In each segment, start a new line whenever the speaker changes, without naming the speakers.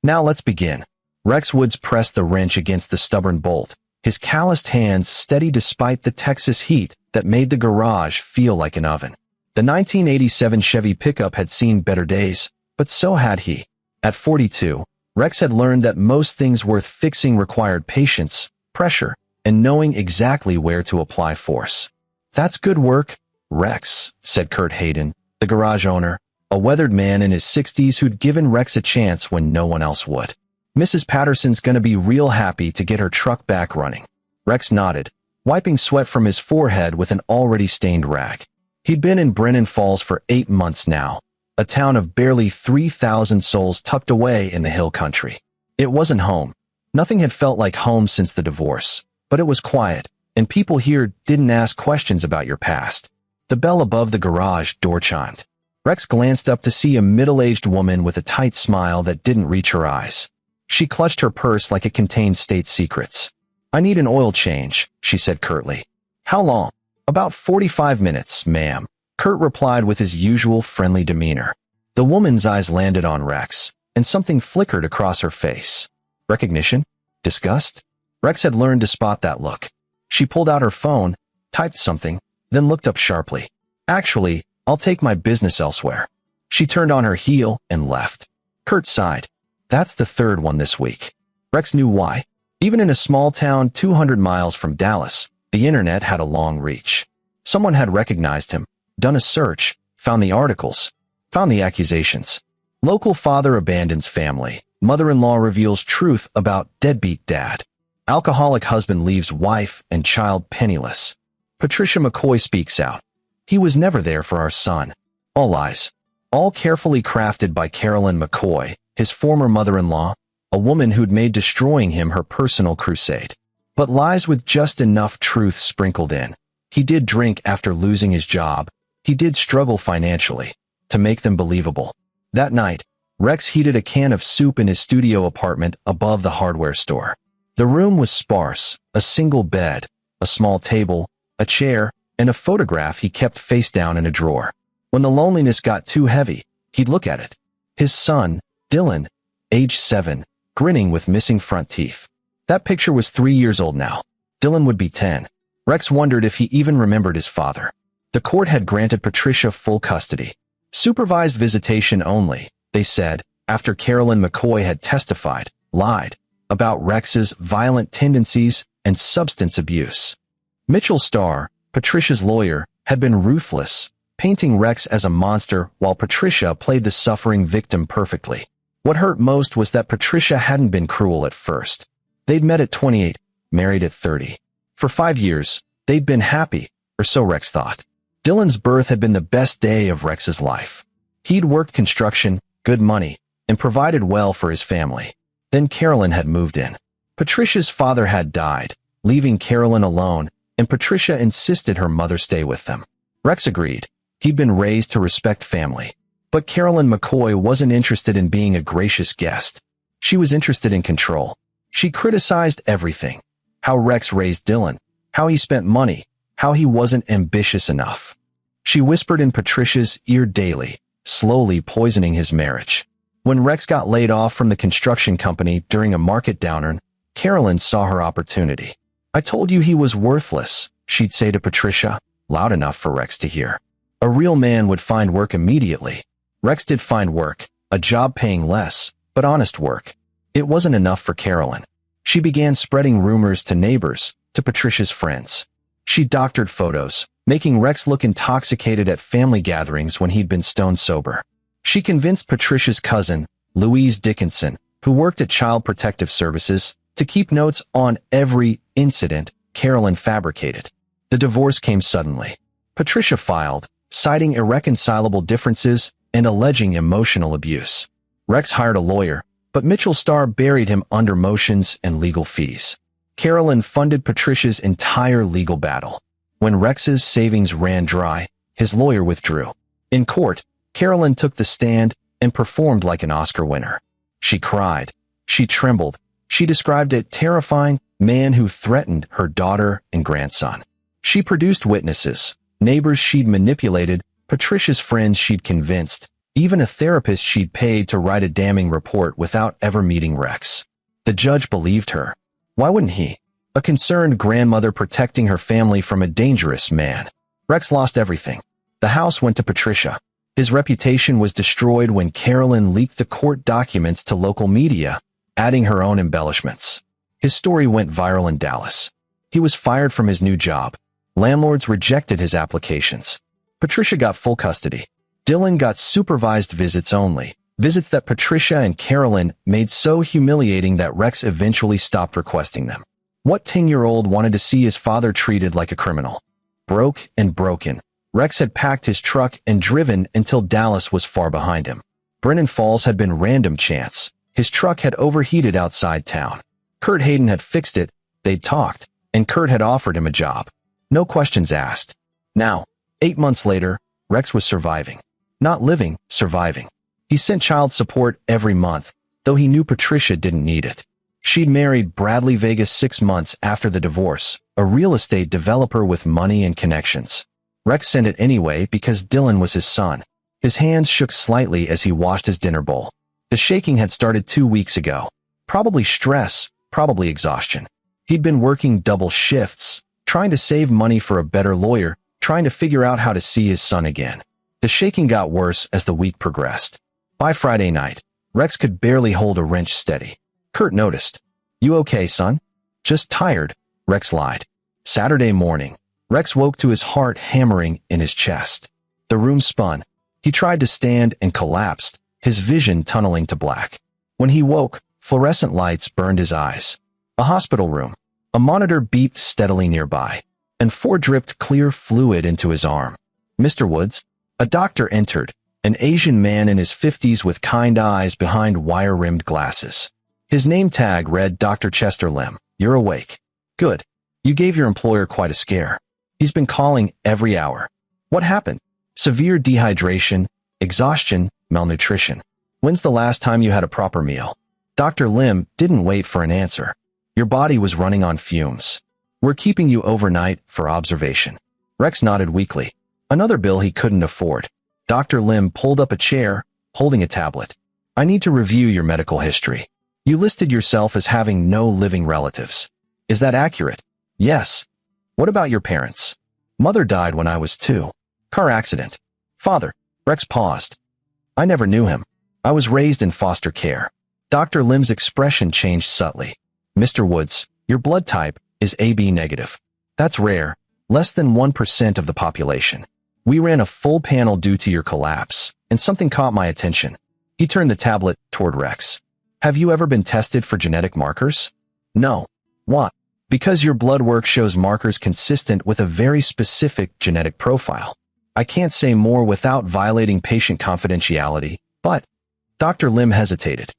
Now let's begin. Rex Woods pressed the wrench against the stubborn bolt, his calloused hands steady despite the Texas heat that made the garage feel like an oven. The 1987 Chevy pickup had seen better days, but so had he. At 42, Rex had learned that most things worth fixing required patience, pressure, and knowing exactly where to apply force. "That's good work, Rex," said Kurt Hayden, the garage owner, a weathered man in his 60s who'd given Rex a chance when no one else would. "Mrs. Patterson's gonna be real happy to get her truck back running." Rex nodded, wiping sweat from his forehead with an already stained rag. He'd been in Brennan Falls for 8 months now, a town of barely 3,000 souls tucked away in the hill country. It wasn't home. Nothing had felt like home since the divorce, but it was quiet, and people here didn't ask questions about your past. The bell above the garage door chimed. Rex glanced up to see a middle-aged woman with a tight smile that didn't reach her eyes. She clutched her purse like it contained state secrets. "I need an oil change," she said curtly. "How long?" "About 45 minutes, ma'am," Kurt replied with his usual friendly demeanor. The woman's eyes landed on Rex, and something flickered across her face. Recognition? Disgust? Rex had learned to spot that look. She pulled out her phone, typed something, then looked up sharply. "Actually, I'll take my business elsewhere." She turned on her heel and left. Kurt sighed. That's the third one this week. Rex knew why. Even in a small town 200 miles from Dallas, the internet had a long reach. Someone had recognized him, done a search, found the articles, found the accusations. Local father abandons family. Mother-in-law reveals truth about deadbeat dad. Alcoholic husband leaves wife and child penniless. Patricia McCoy speaks out. "He was never there for our son." All lies. All carefully crafted by Carolyn McCoy, his former mother-in-law, a woman who'd made destroying him her personal crusade. But lies with just enough truth sprinkled in. He did drink after losing his job. He did struggle financially. To make them believable. That night, Rex heated a can of soup in his studio apartment above the hardware store. The room was sparse, a single bed, a small table, a chair, and a photograph he kept face down in a drawer. When the loneliness got too heavy, he'd look at it. His son, Dylan, age 7, grinning with missing front teeth. That picture was 3 years old now. Dylan would be 10. Rex wondered if he even remembered his father. The court had granted Patricia full custody. Supervised visitation only, they said, after Carolyn McCoy had testified, lied, about Rex's violent tendencies and substance abuse. Mitchell Starr, Patricia's lawyer, had been ruthless, painting Rex as a monster while Patricia played the suffering victim perfectly. What hurt most was that Patricia hadn't been cruel at first. They'd met at 28, married at 30. For 5 years, they'd been happy, or so Rex thought. Dylan's birth had been the best day of Rex's life. He'd worked construction, good money, and provided well for his family. Then Carolyn had moved in. Patricia's father had died, leaving Carolyn alone, and Patricia insisted her mother stay with them. Rex agreed. He'd been raised to respect family. But Carolyn McCoy wasn't interested in being a gracious guest. She was interested in control. She criticized everything. How Rex raised Dylan, how he spent money, how he wasn't ambitious enough. She whispered in Patricia's ear daily, slowly poisoning his marriage. When Rex got laid off from the construction company during a market downturn, Carolyn saw her opportunity. "I told you he was worthless," she'd say to Patricia, loud enough for Rex to hear. A real man would find work immediately. Rex did find work, a job paying less, but honest work. It wasn't enough for Carolyn. She began spreading rumors to neighbors, to Patricia's friends. She doctored photos, making Rex look intoxicated at family gatherings when he'd been stone sober. She convinced Patricia's cousin, Louise Dickinson, who worked at Child Protective Services, to keep notes on every incident Carolyn fabricated. The divorce came suddenly. Patricia filed, citing irreconcilable differences and alleging emotional abuse. Rex hired a lawyer, but Mitchell Starr buried him under motions and legal fees. Carolyn funded Patricia's entire legal battle. When Rex's savings ran dry, his lawyer withdrew. In court, Carolyn took the stand and performed like an Oscar winner. She cried. She trembled. She described a terrifying man who threatened her daughter and grandson. She produced witnesses, neighbors she'd manipulated, Patricia's friends she'd convinced, even a therapist she'd paid to write a damning report without ever meeting Rex. The judge believed her. Why wouldn't he? A concerned grandmother protecting her family from a dangerous man. Rex lost everything. The house went to Patricia. His reputation was destroyed when Carolyn leaked the court documents to local media, adding her own embellishments. His story went viral in Dallas. He was fired from his new job. Landlords rejected his applications. Patricia got full custody. Dylan got supervised visits only, visits that Patricia and Carolyn made so humiliating that Rex eventually stopped requesting them. What 10-year-old wanted to see his father treated like a criminal? Broke and broken, Rex had packed his truck and driven until Dallas was far behind him. Brennan Falls had been random chance. His truck had overheated outside town. Kurt Hayden had fixed it, they'd talked, and Kurt had offered him a job. No questions asked. Now, 8 months later, Rex was surviving. Not living, surviving. He sent child support every month, though he knew Patricia didn't need it. She'd married Bradley Vegas 6 months after the divorce, a real estate developer with money and connections. Rex sent it anyway because Dylan was his son. His hands shook slightly as he washed his dinner bowl. The shaking had started 2 weeks ago. Probably stress, probably exhaustion. He'd been working double shifts, trying to save money for a better lawyer, trying to figure out how to see his son again. The shaking got worse as the week progressed. By Friday night, Rex could barely hold a wrench steady. Kurt noticed. "You okay, son?" "Just tired," Rex lied. Saturday morning, Rex woke to his heart hammering in his chest. The room spun. He tried to stand and collapsed, his vision tunneling to black. When he woke, fluorescent lights burned his eyes. A hospital room. A monitor beeped steadily nearby, and 4 dripped clear fluid into his arm. "Mr. Woods?" A doctor entered, an Asian man in his 50s with kind eyes behind wire-rimmed glasses. His name tag read Dr. Chester Lim. "You're awake." "Good. You gave your employer quite a scare. He's been calling every hour." "What happened?" "Severe dehydration, exhaustion, malnutrition." "When's the last time you had a proper meal?" Dr. Lim didn't wait for an answer. "Your body was running on fumes. We're keeping you overnight for observation." Rex nodded weakly. Another bill he couldn't afford. Dr. Lim pulled up a chair, holding a tablet. "I need to review your medical history. You listed yourself as having no living relatives. Is that accurate?" "Yes." "What about your parents?" "Mother died when I was 2. Car accident." "Father?" Rex paused. "I never knew him. I was raised in foster care." Dr. Lim's expression changed subtly. "Mr. Woods, your blood type is AB negative. That's rare, less than 1% of the population. We ran a full panel due to your collapse, and something caught my attention." He turned the tablet toward Rex. "Have you ever been tested for genetic markers?" "No." "Why?" "Because your blood work shows markers consistent with a very specific genetic profile. I can't say more without violating patient confidentiality, but..." Dr. Lim hesitated.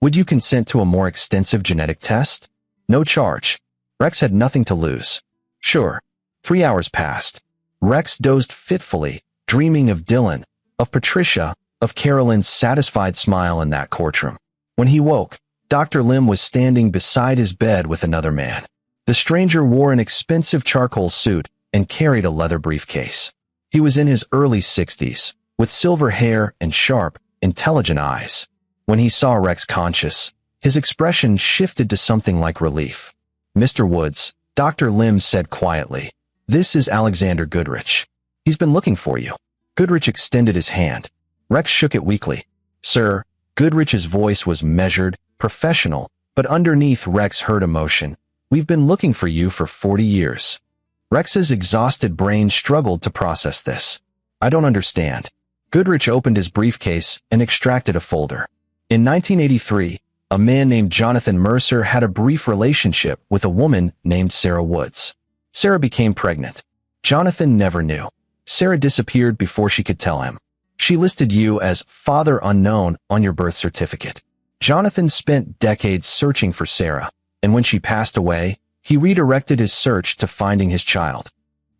"Would you consent to a more extensive genetic test?" "No charge." Rex had nothing to lose. "Sure." 3 hours passed. Rex dozed fitfully, dreaming of Dylan, of Patricia, of Carolyn's satisfied smile in that courtroom. When he woke, Dr. Lim was standing beside his bed with another man. The stranger wore an expensive charcoal suit and carried a leather briefcase. He was in his early 60s, with silver hair and sharp, intelligent eyes. When he saw Rex conscious, his expression shifted to something like relief. "Mr. Woods," Dr. Lim said quietly, "this is Alexander Goodrich. He's been looking for you." Goodrich extended his hand. Rex shook it weakly. "Sir," Goodrich's voice was measured, professional, but underneath Rex heard emotion. "We've been looking for you for 40 years. Rex's exhausted brain struggled to process this. "I don't understand." Goodrich opened his briefcase and extracted a folder. In 1983, a man named Jonathan Mercer had a brief relationship with a woman named Sarah Woods. Sarah became pregnant. Jonathan never knew. Sarah disappeared before she could tell him. She listed you as father unknown on your birth certificate. Jonathan spent decades searching for Sarah, and when she passed away, he redirected his search to finding his child.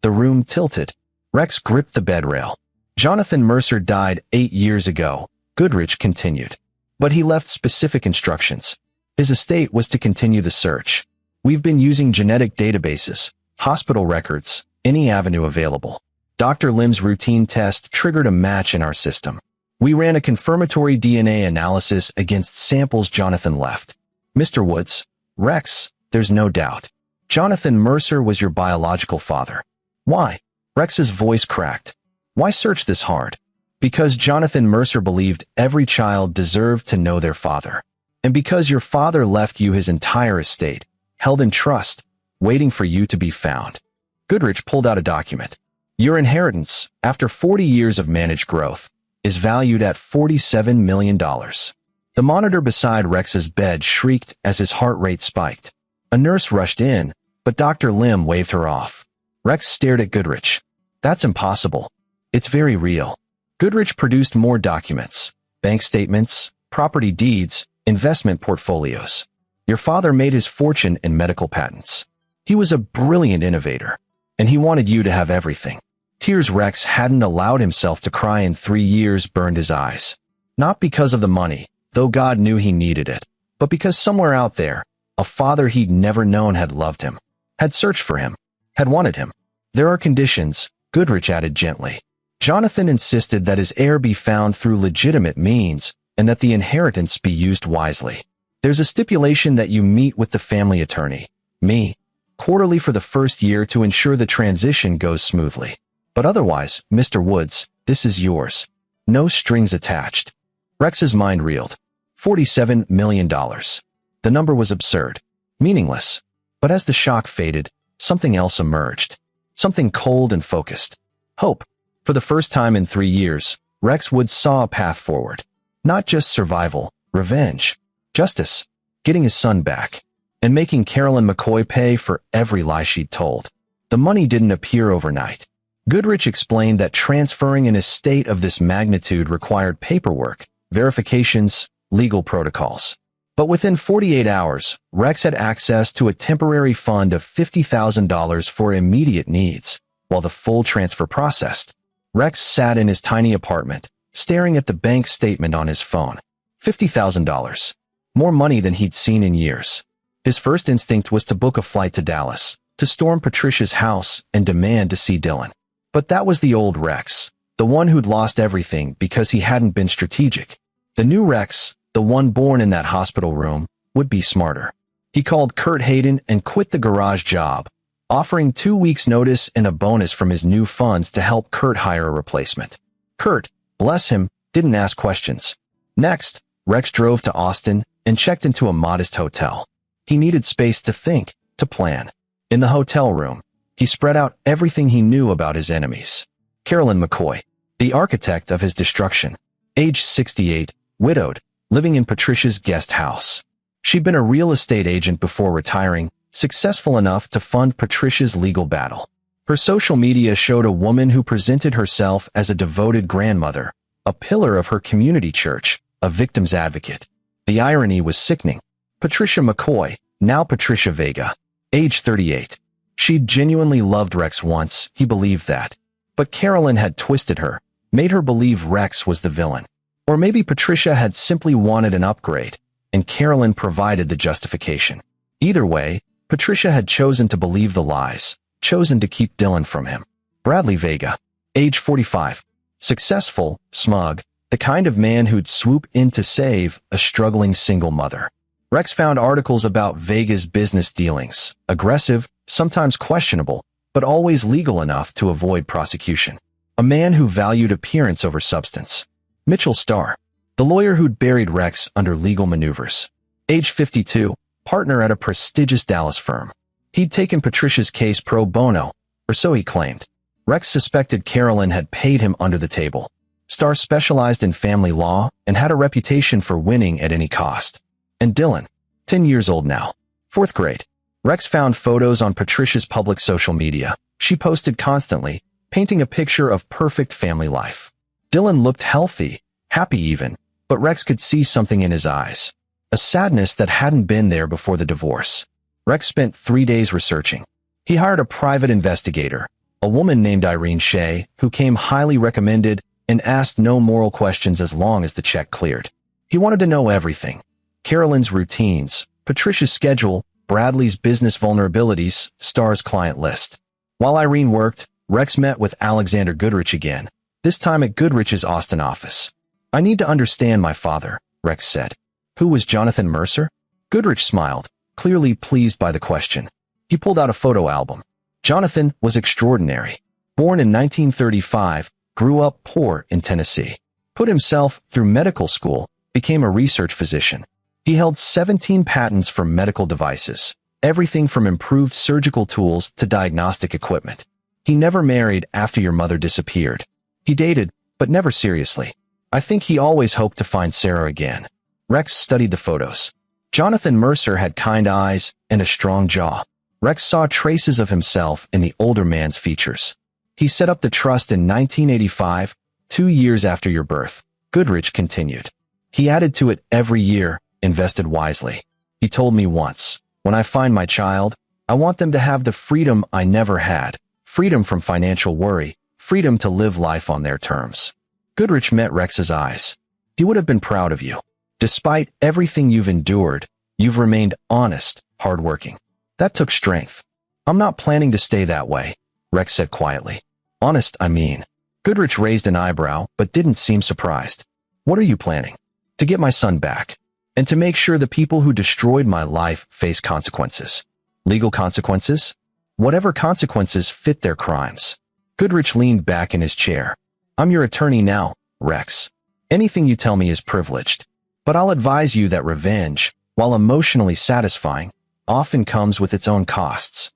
The room tilted. Rex gripped the bed rail. "Jonathan Mercer died 8 years ago," Goodrich continued. "But he left specific instructions. His estate was to continue the search. We've been using genetic databases, hospital records, any avenue available. Dr. Lim's routine test triggered a match in our system. We ran a confirmatory DNA analysis against samples Jonathan left. Mr. Woods, Rex, there's no doubt. Jonathan Mercer was your biological father. Why? Rex's voice cracked. Why search this hard? Because Jonathan Mercer believed every child deserved to know their father. And because your father left you his entire estate, held in trust, waiting for you to be found. Goodrich pulled out a document. Your inheritance, after 40 years of managed growth, is valued at $47 million. The monitor beside Rex's bed shrieked as his heart rate spiked. A nurse rushed in, but Dr. Lim waved her off. Rex stared at Goodrich. That's impossible. It's very real. Goodrich produced more documents, bank statements, property deeds, investment portfolios. Your father made his fortune in medical patents. He was a brilliant innovator, and he wanted you to have everything. Tears Rex hadn't allowed himself to cry in 3 years burned his eyes. Not because of the money, though God knew he needed it, but because somewhere out there, a father he'd never known had loved him, had searched for him, had wanted him. There are conditions, Goodrich added gently. Jonathan insisted that his heir be found through legitimate means and that the inheritance be used wisely. There's a stipulation that you meet with the family attorney, me, quarterly for the first year to ensure the transition goes smoothly. But otherwise, Mr. Woods, this is yours. No strings attached. Rex's mind reeled. $47 million. The number was absurd, meaningless. But as the shock faded, something else emerged. Something cold and focused. Hope. For the first time in 3 years, Rex Woods saw a path forward. Not just survival, revenge, justice, getting his son back, and making Carolyn McCoy pay for every lie she'd told. The money didn't appear overnight. Goodrich explained that transferring an estate of this magnitude required paperwork, verifications, legal protocols. But within 48 hours, Rex had access to a temporary fund of $50,000 for immediate needs, while the full transfer processed. Rex sat in his tiny apartment, staring at the bank statement on his phone. $50,000. More money than he'd seen in years. His first instinct was to book a flight to Dallas, to storm Patricia's house and demand to see Dylan. But that was the old Rex, the one who'd lost everything because he hadn't been strategic. The new Rex, the one born in that hospital room, would be smarter. He called Kurt Hayden and quit the garage job, offering 2 weeks' notice and a bonus from his new funds to help Kurt hire a replacement. Kurt, bless him, didn't ask questions. Next, Rex drove to Austin and checked into a modest hotel. He needed space to think, to plan. In the hotel room, he spread out everything he knew about his enemies. Carolyn McCoy, the architect of his destruction, age 68, widowed, living in Patricia's guest house. She'd been a real estate agent before retiring, successful enough to fund Patricia's legal battle. Her social media showed a woman who presented herself as a devoted grandmother, a pillar of her community church, a victim's advocate. The irony was sickening. Patricia McCoy, now Patricia Vega, age 38. She'd genuinely loved Rex once, he believed that. But Carolyn had twisted her, made her believe Rex was the villain. Or maybe Patricia had simply wanted an upgrade, and Carolyn provided the justification. Either way, Patricia had chosen to believe the lies, chosen to keep Dylan from him. Bradley Vega, age 45, successful, smug, the kind of man who'd swoop in to save a struggling single mother. Rex found articles about Vega's business dealings, aggressive, sometimes questionable, but always legal enough to avoid prosecution. A man who valued appearance over substance. Mitchell Starr, the lawyer who'd buried Rex under legal maneuvers. Age 52, partner at a prestigious Dallas firm. He'd taken Patricia's case pro bono, or so he claimed. Rex suspected Carolyn had paid him under the table. Starr specialized in family law and had a reputation for winning at any cost. And Dylan, 10 years old now, 4th grade. Rex found photos on Patricia's public social media. She posted constantly, painting a picture of perfect family life. Dylan looked healthy, happy even, but Rex could see something in his eyes. A sadness that hadn't been there before the divorce. Rex spent 3 days researching. He hired a private investigator, a woman named Irene Shea, who came highly recommended and asked no moral questions as long as the check cleared. He wanted to know everything. Carolyn's routines, Patricia's schedule, Bradley's business vulnerabilities, Starr's client list. While Irene worked, Rex met with Alexander Goodrich again, this time at Goodrich's Austin office. I need to understand my father, Rex said. Who was Jonathan Mercer? Goodrich smiled, clearly pleased by the question. He pulled out a photo album. Jonathan was extraordinary. Born in 1935, grew up poor in Tennessee. Put himself through medical school, became a research physician. He held 17 patents for medical devices, everything from improved surgical tools to diagnostic equipment. He never married after your mother disappeared. He dated, but never seriously. I think he always hoped to find Sarah again. Rex studied the photos. Jonathan Mercer had kind eyes and a strong jaw. Rex saw traces of himself in the older man's features. He set up the trust in 1985, 2 years after your birth. Goodrich continued. He added to it every year, invested wisely. He told me once, when I find my child, I want them to have the freedom I never had, freedom from financial worry, freedom to live life on their terms. Goodrich met Rex's eyes. He would have been proud of you. Despite everything you've endured, you've remained honest, hardworking. That took strength. I'm not planning to stay that way, Rex said quietly. Honest, I mean. Goodrich raised an eyebrow, but didn't seem surprised. What are you planning? To get my son back. And to make sure the people who destroyed my life face consequences. Legal consequences? Whatever consequences fit their crimes. Goodrich leaned back in his chair. I'm your attorney now, Rex. Anything you tell me is privileged. But I'll advise you that revenge, while emotionally satisfying, often comes with its own costs.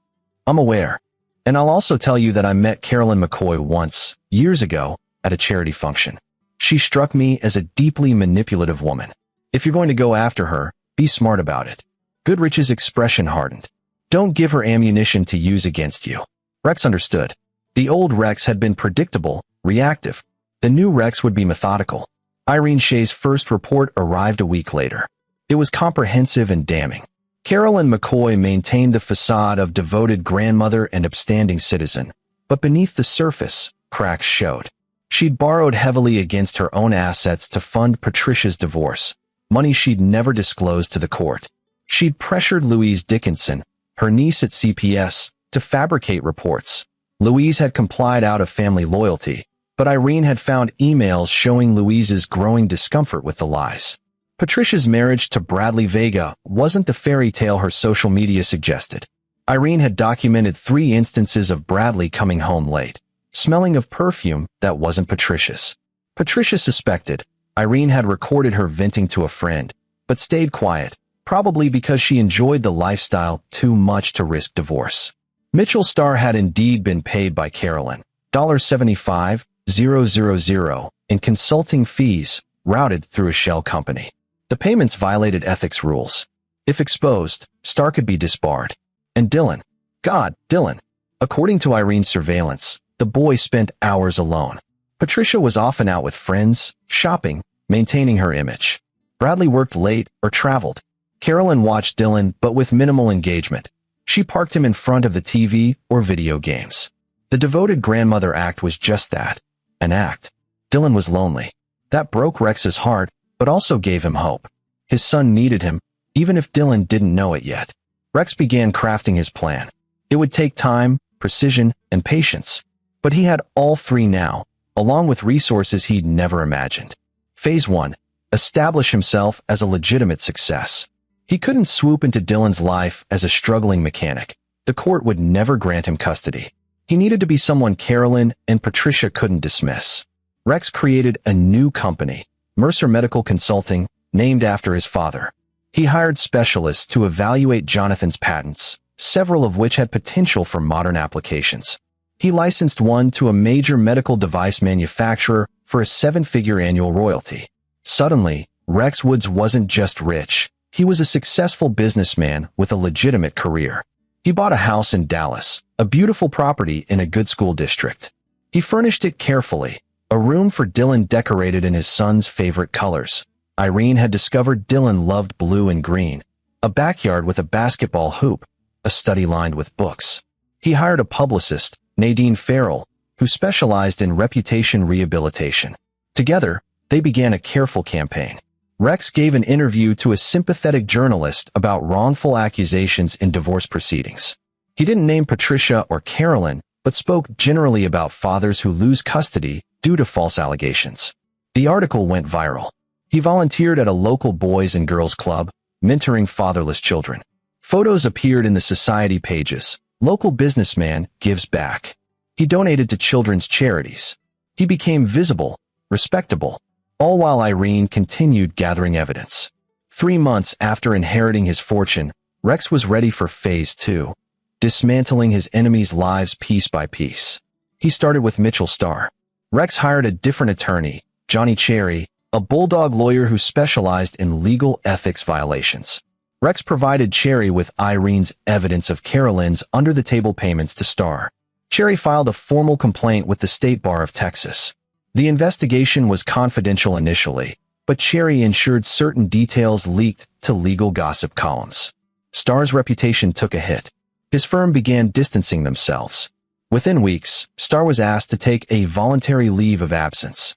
I'm aware. And I'll also tell you that I met Carolyn McCoy once, years ago, at a charity function. She struck me as a deeply manipulative woman. If you're going to go after her, be smart about it. Goodrich's expression hardened. Don't give her ammunition to use against you. Rex understood. The old Rex had been predictable, reactive. The new Rex would be methodical. Irene Shea's first report arrived a week later. It was comprehensive and damning. Carolyn McCoy maintained the facade of devoted grandmother and upstanding citizen, but beneath the surface, cracks showed. She'd borrowed heavily against her own assets to fund Patricia's divorce, money she'd never disclosed to the court. She'd pressured Louise Dickinson, her niece at CPS, to fabricate reports. Louise had complied out of family loyalty, but Irene had found emails showing Louise's growing discomfort with the lies. Patricia's marriage to Bradley Vega wasn't the fairy tale her social media suggested. Irene had documented 3 instances of Bradley coming home late, smelling of perfume that wasn't Patricia's. Patricia suspected. Irene had recorded her venting to a friend, but stayed quiet, probably because she enjoyed the lifestyle too much to risk divorce. Mitchell Starr had indeed been paid by Carolyn, $75,000 in consulting fees routed through a shell company. The payments violated ethics rules. If exposed, Starr could be disbarred. And Dylan. Dylan. According to Irene's surveillance, the boy spent hours alone. Patricia was often out with friends, shopping, maintaining her image. Bradley worked late or traveled. Carolyn watched Dylan, but with minimal engagement. She parked him in front of the TV or video games. The devoted grandmother act was just that, an act. Dylan was lonely. That broke Rex's heart, but also gave him hope. His son needed him, even if Dylan didn't know it yet. Rex began crafting his plan. It would take time, precision, and patience. But he had all 3 now, along with resources he'd never imagined. Phase 1. Establish himself as a legitimate success. He couldn't swoop into Dylan's life as a struggling mechanic. The court would never grant him custody. He needed to be someone Carolyn and Patricia couldn't dismiss. Rex created a new company, Mercer Medical Consulting, named after his father. He hired specialists to evaluate Jonathan's patents, several of which had potential for modern applications. He licensed one to a major medical device manufacturer for a 7-figure annual royalty. Suddenly, Rex Woods wasn't just rich. He was a successful businessman with a legitimate career. He bought a house in Dallas, a beautiful property in a good school district. He furnished it carefully, a room for Dylan decorated in his son's favorite colors. Irene had discovered Dylan loved blue and green, a backyard with a basketball hoop, a study lined with books. He hired a publicist, Nadine Farrell, who specialized in reputation rehabilitation. Together, they began a careful campaign. Rex gave an interview to a sympathetic journalist about wrongful accusations in divorce proceedings. He didn't name Patricia or Carolyn, but spoke generally about fathers who lose custody due to false allegations. The article went viral. He volunteered at a local boys and girls club, mentoring fatherless children. Photos appeared in the society pages. Local businessman gives back. He donated to children's charities. He became visible, respectable, all while Irene continued gathering evidence. 3 months after inheriting his fortune, Rex was ready for phase 2, dismantling his enemies' lives piece by piece. He started with Mitchell Starr. Rex hired a different attorney, Johnny Cherry, a bulldog lawyer who specialized in legal ethics violations. Rex provided Cherry with Irene's evidence of Carolyn's under-the-table payments to Starr. Cherry filed a formal complaint with the State Bar of Texas. The investigation was confidential initially, but Cherry ensured certain details leaked to legal gossip columns. Starr's reputation took a hit. His firm began distancing themselves. Within weeks, Starr was asked to take a voluntary leave of absence.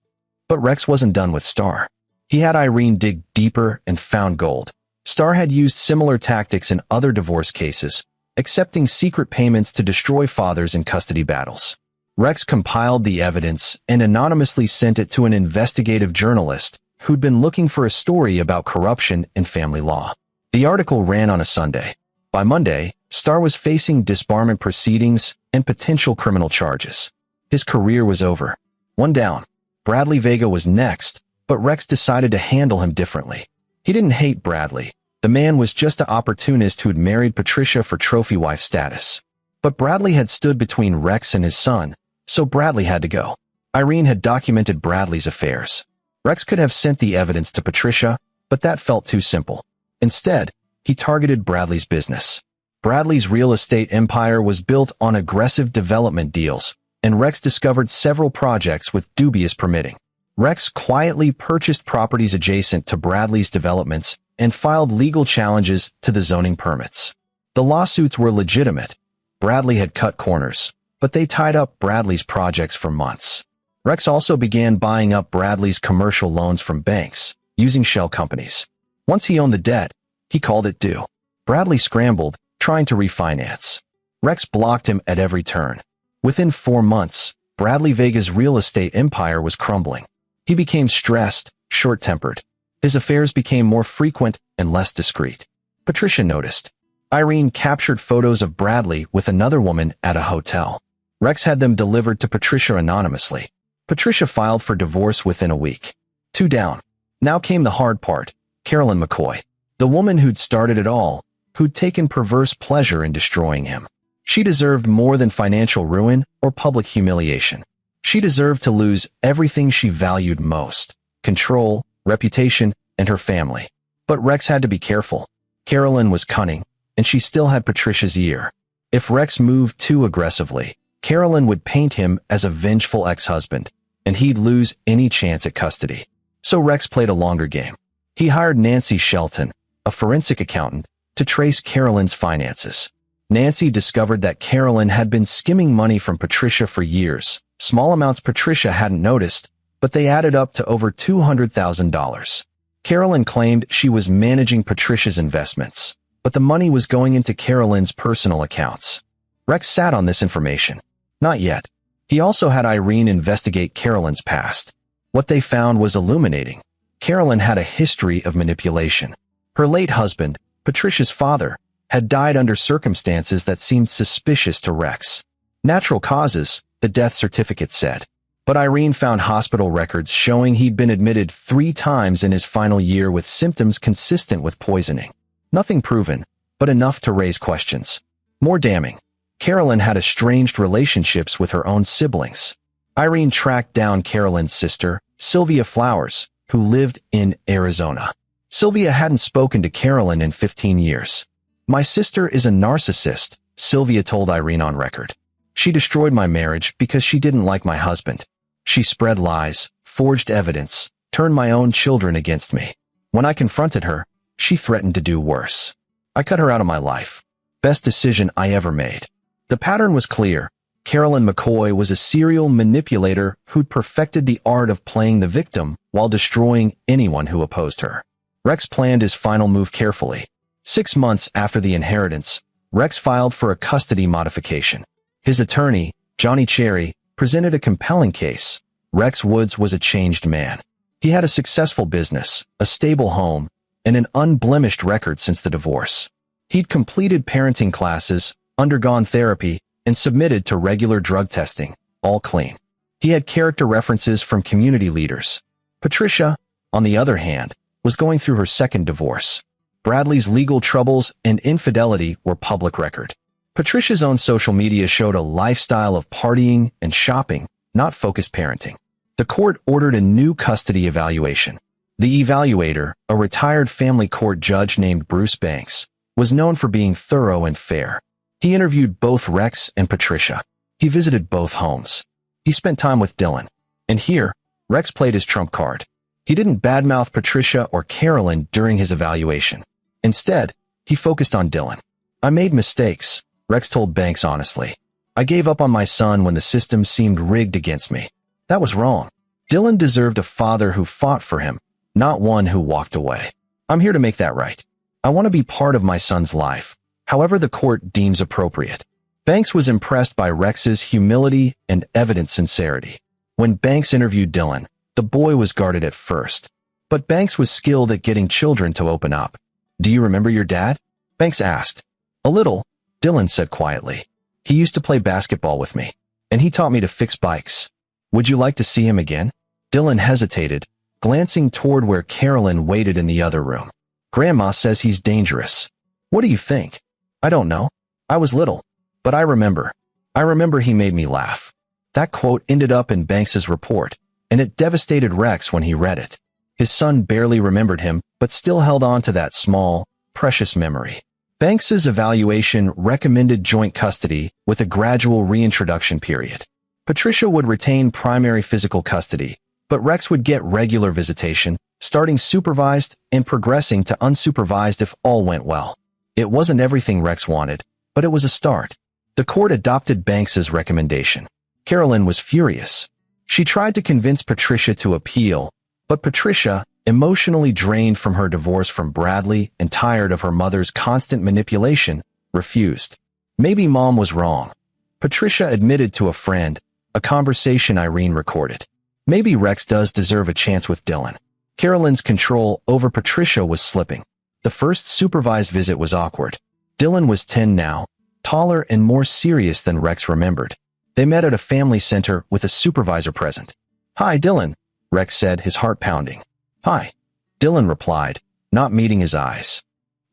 But Rex wasn't done with Starr. He had Irene dig deeper and found gold. Starr had used similar tactics in other divorce cases, accepting secret payments to destroy fathers in custody battles. Rex compiled the evidence and anonymously sent it to an investigative journalist who'd been looking for a story about corruption in family law. The article ran on a Sunday. By Monday, Starr was facing disbarment proceedings and potential criminal charges. His career was over. One down. Bradley Vega was next, but Rex decided to handle him differently. He didn't hate Bradley. The man was just an opportunist who'd married Patricia for trophy wife status. But Bradley had stood between Rex and his son, so Bradley had to go. Irene had documented Bradley's affairs. Rex could have sent the evidence to Patricia, but that felt too simple. Instead, he targeted Bradley's business. Bradley's real estate empire was built on aggressive development deals, and Rex discovered several projects with dubious permitting. Rex quietly purchased properties adjacent to Bradley's developments and filed legal challenges to the zoning permits. The lawsuits were legitimate. Bradley had cut corners, but they tied up Bradley's projects for months. Rex also began buying up Bradley's commercial loans from banks, using shell companies. Once he owned the debt, he called it due. Bradley scrambled, trying to refinance. Rex blocked him at every turn. Within 4 months, Bradley Vega's real estate empire was crumbling. He became stressed, short-tempered. His affairs became more frequent and less discreet. Patricia noticed. Irene captured photos of Bradley with another woman at a hotel. Rex had them delivered to Patricia anonymously. Patricia filed for divorce within a week. 2 down. Now came the hard part. Carolyn McCoy. The woman who'd started it all, who'd taken perverse pleasure in destroying him. She deserved more than financial ruin or public humiliation. She deserved to lose everything she valued most: control, reputation, and her family. But Rex had to be careful. Carolyn was cunning, and she still had Patricia's ear. If Rex moved too aggressively, Carolyn would paint him as a vengeful ex-husband, and he'd lose any chance at custody. So Rex played a longer game. He hired Nancy Shelton, a forensic accountant, to trace Carolyn's finances. Nancy discovered that Carolyn had been skimming money from Patricia for years, small amounts Patricia hadn't noticed, but they added up to over $200,000. Carolyn claimed she was managing Patricia's investments, but the money was going into Carolyn's personal accounts. Rex sat on this information. Not yet. He also had Irene investigate Carolyn's past. What they found was illuminating. Carolyn had a history of manipulation. Her late husband, Patricia's father, had died under circumstances that seemed suspicious to Rex. Natural causes, the death certificate said. But Irene found hospital records showing he'd been admitted 3 times in his final year with symptoms consistent with poisoning. Nothing proven, but enough to raise questions. More damning, Carolyn had estranged relationships with her own siblings. Irene tracked down Carolyn's sister, Sylvia Flowers, who lived in Arizona. Sylvia hadn't spoken to Carolyn in 15 years. "My sister is a narcissist," Sylvia told Irene on record. "She destroyed my marriage because she didn't like my husband. She spread lies, forged evidence, turned my own children against me. When I confronted her, she threatened to do worse. I cut her out of my life. Best decision I ever made." The pattern was clear. Carolyn McCoy was a serial manipulator who'd perfected the art of playing the victim while destroying anyone who opposed her. Rex planned his final move carefully. 6 months after the inheritance, Rex filed for a custody modification. His attorney, Johnny Cherry, presented a compelling case. Rex Woods was a changed man. He had a successful business, a stable home, and an unblemished record since the divorce. He'd completed parenting classes, undergone therapy, and submitted to regular drug testing, all clean. He had character references from community leaders. Patricia, on the other hand, was going through her second divorce. Bradley's legal troubles and infidelity were public record. Patricia's own social media showed a lifestyle of partying and shopping, not focused parenting. The court ordered a new custody evaluation. The evaluator, a retired family court judge named Bruce Banks, was known for being thorough and fair. He interviewed both Rex and Patricia. He visited both homes. He spent time with Dylan. And here, Rex played his trump card. He didn't badmouth Patricia or Carolyn during his evaluation. Instead, he focused on Dylan. "I made mistakes," Rex told Banks honestly. "I gave up on my son when the system seemed rigged against me. That was wrong. Dylan deserved a father who fought for him, not one who walked away. I'm here to make that right. I want to be part of my son's life, however the court deems appropriate." Banks was impressed by Rex's humility and evident sincerity. When Banks interviewed Dylan, the boy was guarded at first. But Banks was skilled at getting children to open up. "Do you remember your dad?" Banks asked. "A little," Dylan said quietly. "He used to play basketball with me, and he taught me to fix bikes. Would you like to see him again?" Dylan hesitated, glancing toward where Carolyn waited in the other room. "Grandma says he's dangerous. What do you think?" "I don't know. I was little. But I remember he made me laugh." That quote ended up in Banks's report, and it devastated Rex when he read it. His son barely remembered him, but still held on to that small, precious memory. Banks's evaluation recommended joint custody with a gradual reintroduction period. Patricia would retain primary physical custody, but Rex would get regular visitation, starting supervised and progressing to unsupervised if all went well. It wasn't everything Rex wanted, but it was a start. The court adopted Banks's recommendation. Carolyn was furious. She tried to convince Patricia to appeal, but Patricia, emotionally drained from her divorce from Bradley and tired of her mother's constant manipulation, refused. Maybe Mom was wrong. Patricia admitted to a friend, a conversation Irene recorded. Maybe Rex does deserve a chance with Dylan. Carolyn's control over Patricia was slipping. The first supervised visit was awkward. Dylan was 10 now, taller and more serious than Rex remembered. They met at a family center with a supervisor present. "Hi, Dylan," Rex said, his heart pounding. "Hi," Dylan replied, not meeting his eyes.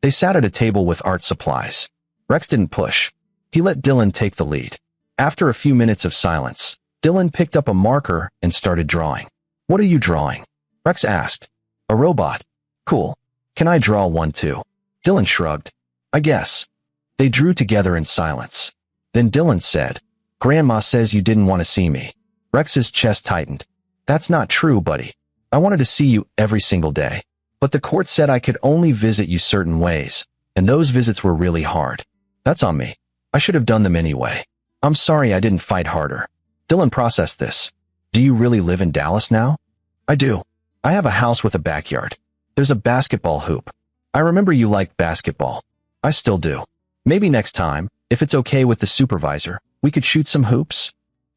They sat at a table with art supplies. Rex didn't push. He let Dylan take the lead. After a few minutes of silence, Dylan picked up a marker and started drawing. "What are you drawing?" Rex asked. "A robot." "Cool. Can I draw one too?" Dylan shrugged. "I guess." They drew together in silence. Then Dylan said, "Grandma says you didn't want to see me." Rex's chest tightened. "That's not true, buddy. I wanted to see you every single day. But the court said I could only visit you certain ways, and those visits were really hard. That's on me. I should have done them anyway. I'm sorry I didn't fight harder." Dylan processed this. "Do you really live in Dallas now?" "I do. I have a house with a backyard. There's a basketball hoop. I remember you liked basketball. I still do. Maybe next time, if it's okay with the supervisor, we could shoot some hoops?"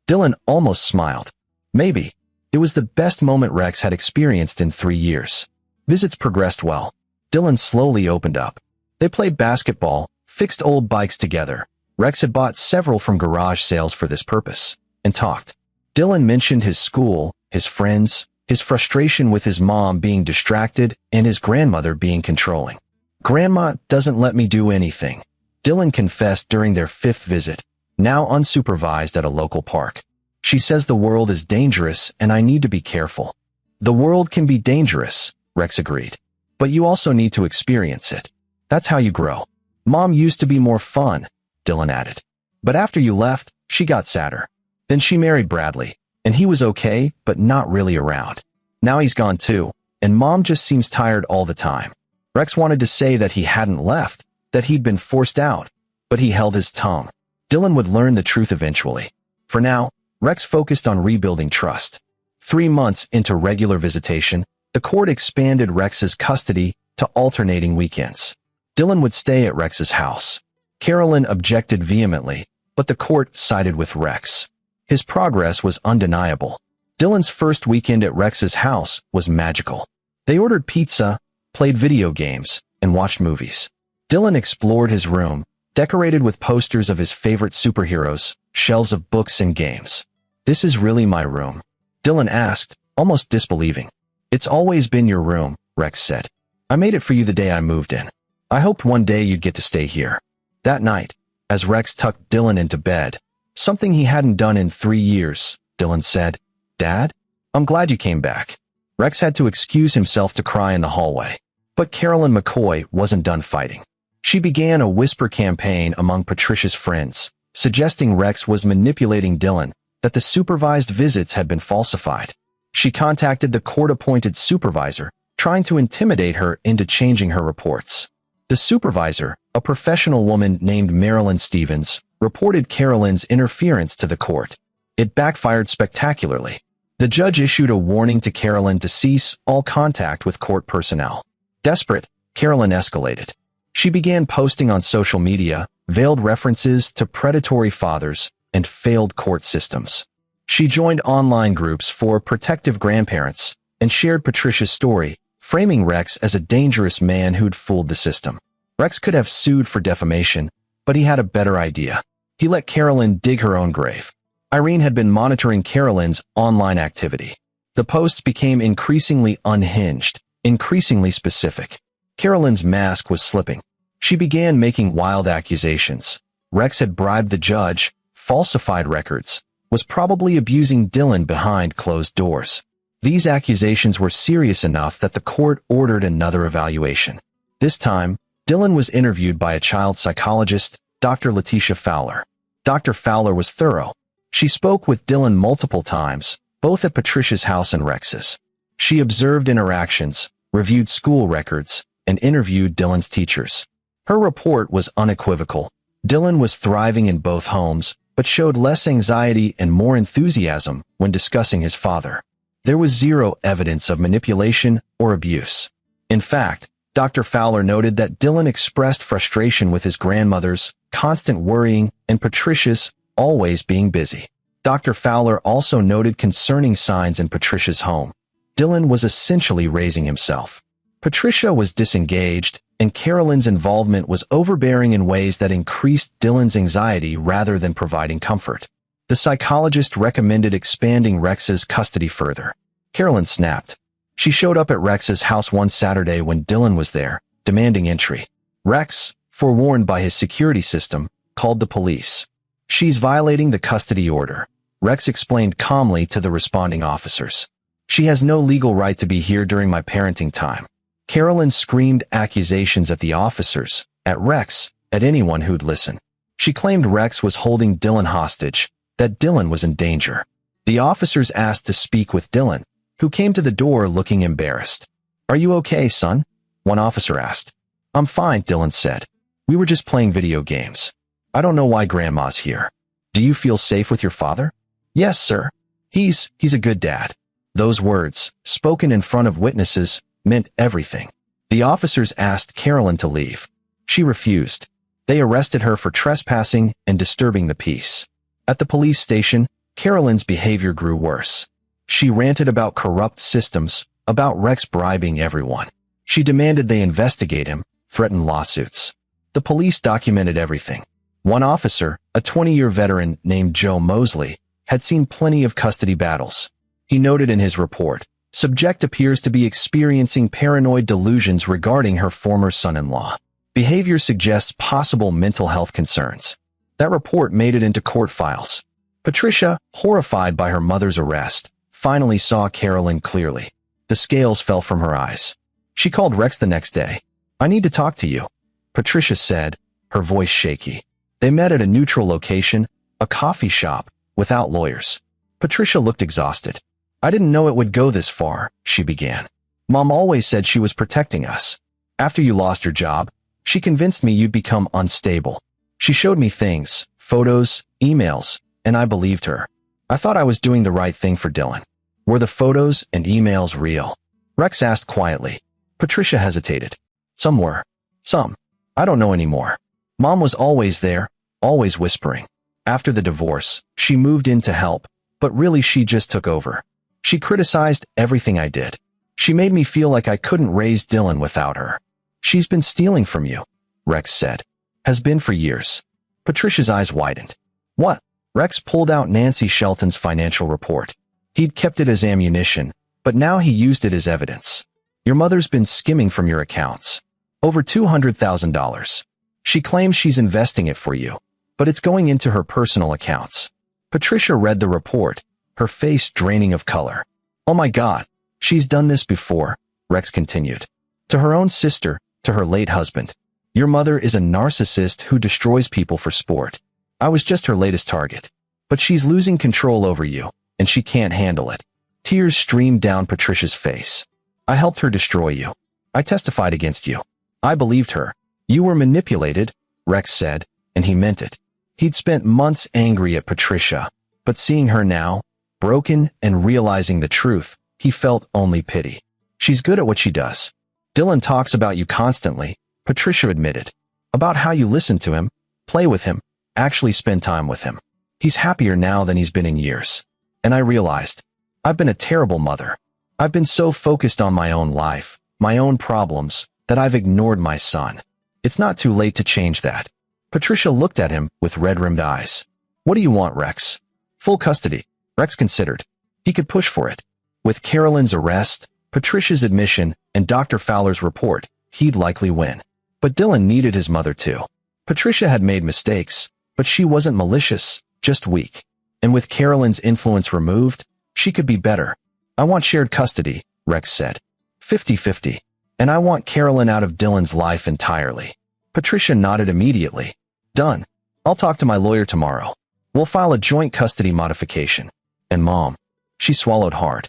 Dylan almost smiled. Maybe. It was the best moment Rex had experienced in 3 years. Visits progressed well. Dylan slowly opened up. They played basketball, fixed old bikes together. Rex had bought several from garage sales for this purpose, and talked. Dylan mentioned his school, his friends, his frustration with his mom being distracted, and his grandmother being controlling. "Grandma doesn't let me do anything," Dylan confessed during their 5th visit, now unsupervised at a local park. "She says the world is dangerous and I need to be careful." "The world can be dangerous," Rex agreed. "But you also need to experience it. That's how you grow." "Mom used to be more fun," Dylan added. "But after you left, she got sadder. Then she married Bradley, and he was okay, but not really around. Now he's gone too, and Mom just seems tired all the time." Rex wanted to say that he hadn't left, that he'd been forced out, but he held his tongue. Dylan would learn the truth eventually. For now, Rex focused on rebuilding trust. 3 months into regular visitation, the court expanded Rex's custody to alternating weekends. Dylan would stay at Rex's house. Carolyn objected vehemently, but the court sided with Rex. His progress was undeniable. Dylan's first weekend at Rex's house was magical. They ordered pizza, played video games, and watched movies. Dylan explored his room, decorated with posters of his favorite superheroes, shelves of books and games. "This is really my room?" Dylan asked, almost disbelieving. "It's always been your room," Rex said. "I made it for you the day I moved in. I hoped one day you'd get to stay here." That night, as Rex tucked Dylan into bed, something he hadn't done in 3 years, Dylan said, "Dad, I'm glad you came back." Rex had to excuse himself to cry in the hallway. But Carolyn McCoy wasn't done fighting. She began a whisper campaign among Patricia's friends, suggesting Rex was manipulating Dylan, that the supervised visits had been falsified. She contacted the court-appointed supervisor, trying to intimidate her into changing her reports. The supervisor, a professional woman named Marilyn Stevens, reported Carolyn's interference to the court. It backfired spectacularly. The judge issued a warning to Carolyn to cease all contact with court personnel. Desperate, Carolyn escalated. She began posting on social media veiled references to predatory fathers and failed court systems. She joined online groups for protective grandparents and shared Patricia's story, framing Rex as a dangerous man who'd fooled the system. Rex could have sued for defamation, but he had a better idea. He let Carolyn dig her own grave. Irene had been monitoring Carolyn's online activity. The posts became increasingly unhinged, increasingly specific. Carolyn's mask was slipping. She began making wild accusations. Rex had bribed the judge, falsified records, was probably abusing Dylan behind closed doors. These accusations were serious enough that the court ordered another evaluation. This time, Dylan was interviewed by a child psychologist, Dr. Letitia Fowler. Dr. Fowler was thorough. She spoke with Dylan multiple times, both at Patricia's house and Rex's. She observed interactions, reviewed school records, and interviewed Dylan's teachers. Her report was unequivocal. Dylan was thriving in both homes, but showed less anxiety and more enthusiasm when discussing his father. There was zero evidence of manipulation or abuse. In fact, Dr. Fowler noted that Dylan expressed frustration with his grandmother's constant worrying and Patricia's always being busy. Dr. Fowler also noted concerning signs in Patricia's home. Dylan was essentially raising himself. Patricia was disengaged, and Carolyn's involvement was overbearing in ways that increased Dylan's anxiety rather than providing comfort. The psychologist recommended expanding Rex's custody further. Carolyn snapped. She showed up at Rex's house one Saturday when Dylan was there, demanding entry. Rex, forewarned by his security system, called the police. "She's violating the custody order," Rex explained calmly to the responding officers. "She has no legal right to be here during my parenting time." Carolyn screamed accusations at the officers, at Rex, at anyone who'd listen. She claimed Rex was holding Dylan hostage, that Dylan was in danger. The officers asked to speak with Dylan, who came to the door looking embarrassed. "Are you okay, son?" one officer asked. "I'm fine," Dylan said. "We were just playing video games. I don't know why Grandma's here. Do you feel safe with your father?" "Yes, sir. He's a good dad." Those words, spoken in front of witnesses, meant everything. The officers asked Carolyn to leave. She refused. They arrested her for trespassing and disturbing the peace. At the police station, Carolyn's behavior grew worse. She ranted about corrupt systems, about Rex bribing everyone. She demanded they investigate him, threatened lawsuits. The police documented everything. One officer, a 20-year veteran named Joe Mosley, had seen plenty of custody battles. He noted in his report, "Subject appears to be experiencing paranoid delusions regarding her former son-in-law. Behavior suggests possible mental health concerns." That report made it into court files. Patricia, horrified by her mother's arrest, finally saw Carolyn clearly. The scales fell from her eyes. She called Rex the next day. "I need to talk to you," Patricia said, her voice shaky. They met at a neutral location, a coffee shop, without lawyers. Patricia looked exhausted. "I didn't know it would go this far," she began. "Mom always said she was protecting us. After you lost your job, she convinced me you'd become unstable. She showed me things, photos, emails, and I believed her. I thought I was doing the right thing for Dylan." "Were the photos and emails real?" Rex asked quietly. Patricia hesitated. "Some were. Some. I don't know anymore. Mom was always there, always whispering. After the divorce, she moved in to help, but really she just took over. She criticized everything I did. She made me feel like I couldn't raise Dylan without her. She's been stealing from you, Rex said. Has been for years. Patricia's eyes widened. What? Rex pulled out Nancy Shelton's financial report. He'd kept it as ammunition, but now he used it as evidence. Your mother's been skimming from your accounts. Over $200,000. She claims she's investing it for you, but it's going into her personal accounts. Patricia read the report, her face draining of color. Oh my God, she's done this before, Rex continued. To her own sister, to her late husband. Your mother is a narcissist who destroys people for sport. I was just her latest target. But she's losing control over you, and she can't handle it. Tears streamed down Patricia's face. I helped her destroy you. I testified against you. I believed her. You were manipulated, Rex said, and he meant it. He'd spent months angry at Patricia, but seeing her now, broken and realizing the truth, he felt only pity. She's good at what she does. Dylan talks about you constantly, Patricia admitted. About how you listen to him, play with him, actually spend time with him. He's happier now than he's been in years. And I realized, I've been a terrible mother. I've been so focused on my own life, my own problems, that I've ignored my son. It's not too late to change that. Patricia looked at him with red-rimmed eyes. What do you want, Rex? Full custody, Rex considered. He could push for it. With Carolyn's arrest, Patricia's admission, and Dr. Fowler's report, he'd likely win. But Dylan needed his mother too. Patricia had made mistakes, but she wasn't malicious, just weak. And with Carolyn's influence removed, she could be better. I want shared custody, Rex said. 50-50. And I want Carolyn out of Dylan's life entirely. Patricia nodded immediately. Done. I'll talk to my lawyer tomorrow. We'll file a joint custody modification. And Mom. She swallowed hard.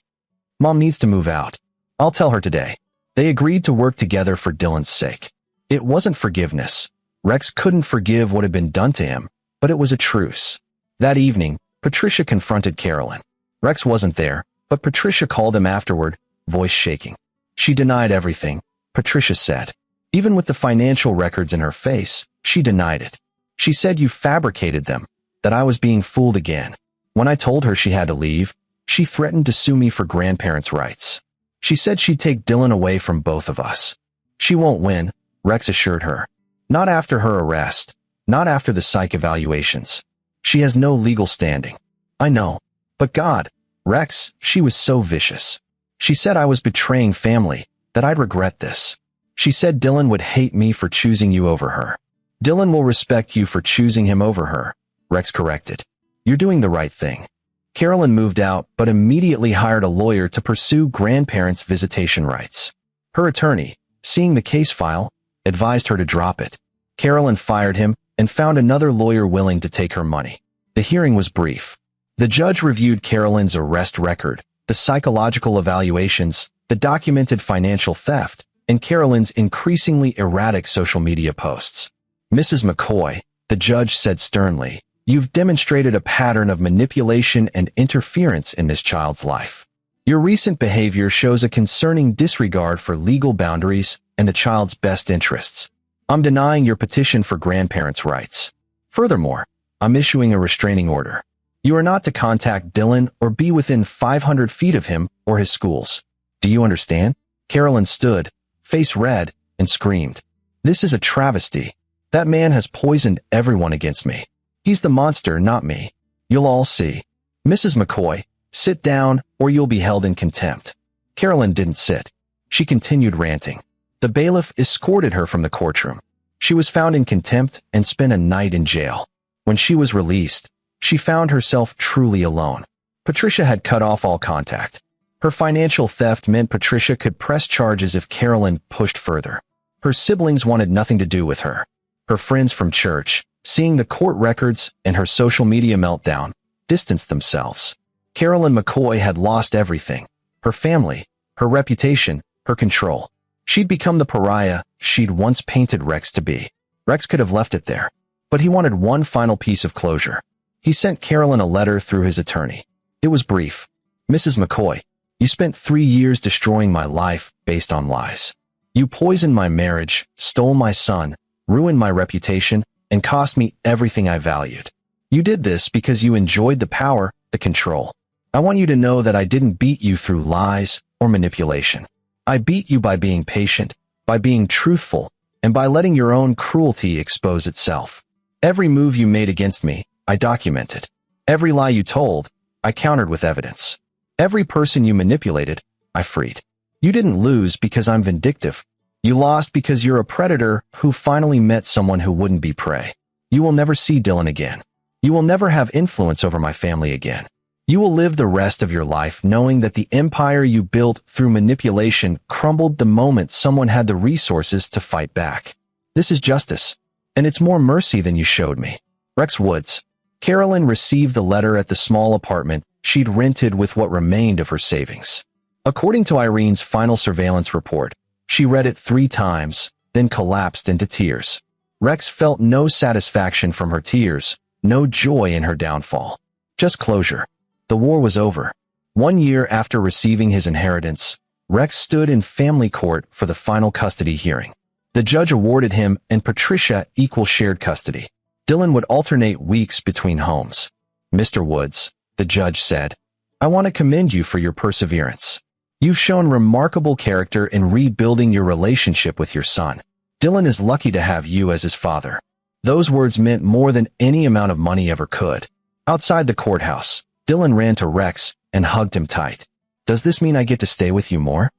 Mom needs to move out. I'll tell her today. They agreed to work together for Dylan's sake. It wasn't forgiveness. Rex couldn't forgive what had been done to him, but it was a truce. That evening, Patricia confronted Carolyn. Rex wasn't there, but Patricia called him afterward, voice shaking. She denied everything, Patricia said. Even with the financial records in her face, she denied it. She said you fabricated them, that I was being fooled again. When I told her she had to leave, she threatened to sue me for grandparents' rights. She said she'd take Dylan away from both of us. She won't win, Rex assured her. Not after her arrest, not after the psych evaluations. She has no legal standing. I know. But God, Rex, she was so vicious. She said I was betraying family, that I'd regret this. She said Dylan would hate me for choosing you over her. Dylan will respect you for choosing him over her, Rex corrected. You're doing the right thing. Carolyn moved out, but immediately hired a lawyer to pursue grandparents' visitation rights. Her attorney, seeing the case file, advised her to drop it. Carolyn fired him and found another lawyer willing to take her money. The hearing was brief. The judge reviewed Carolyn's arrest record, the psychological evaluations, the documented financial theft, and Carolyn's increasingly erratic social media posts. Mrs. McCoy, the judge said sternly, you've demonstrated a pattern of manipulation and interference in this child's life. Your recent behavior shows a concerning disregard for legal boundaries and the child's best interests. I'm denying your petition for grandparents' rights. Furthermore, I'm issuing a restraining order. You are not to contact Dylan or be within 500 feet of him or his schools. Do you understand? Carolyn stood, face red, and screamed. This is a travesty. That man has poisoned everyone against me. He's the monster, not me. You'll all see. Mrs. McCoy, sit down or you'll be held in contempt. Carolyn didn't sit. She continued ranting. The bailiff escorted her from the courtroom. She was found in contempt and spent a night in jail. When she was released, she found herself truly alone. Patricia had cut off all contact. Her financial theft meant Patricia could press charges if Carolyn pushed further. Her siblings wanted nothing to do with her. Her friends from church, seeing the court records and her social media meltdown, distanced themselves. Carolyn McCoy had lost everything. Her family, her reputation, her control. She'd become the pariah she'd once painted Rex to be. Rex could have left it there. But he wanted one final piece of closure. He sent Carolyn a letter through his attorney. It was brief. Mrs. McCoy, you spent 3 years destroying my life based on lies. You poisoned my marriage, stole my son, ruined my reputation, and cost me everything I valued. You did this because you enjoyed the power, the control. I want you to know that I didn't beat you through lies or manipulation. I beat you by being patient, by being truthful, and by letting your own cruelty expose itself. Every move you made against me, I documented. Every lie you told, I countered with evidence. Every person you manipulated, I freed. You didn't lose because I'm vindictive. You lost because you're a predator who finally met someone who wouldn't be prey. You will never see Dylan again. You will never have influence over my family again. You will live the rest of your life knowing that the empire you built through manipulation crumbled the moment someone had the resources to fight back. This is justice, and it's more mercy than you showed me. Rex Woods. Carolyn received the letter at the small apartment she'd rented with what remained of her savings. According to Irene's final surveillance report, she read it 3 times, then collapsed into tears. Rex felt no satisfaction from her tears, no joy in her downfall. Just closure. The war was over. 1 year after receiving his inheritance, Rex stood in family court for the final custody hearing. The judge awarded him and Patricia equal shared custody. Dylan would alternate weeks between homes. Mr. Woods, the judge said, I want to commend you for your perseverance. You've shown remarkable character in rebuilding your relationship with your son. Dylan is lucky to have you as his father. Those words meant more than any amount of money ever could. Outside the courthouse, Dylan ran to Rex and hugged him tight. Does this mean I get to stay with you more?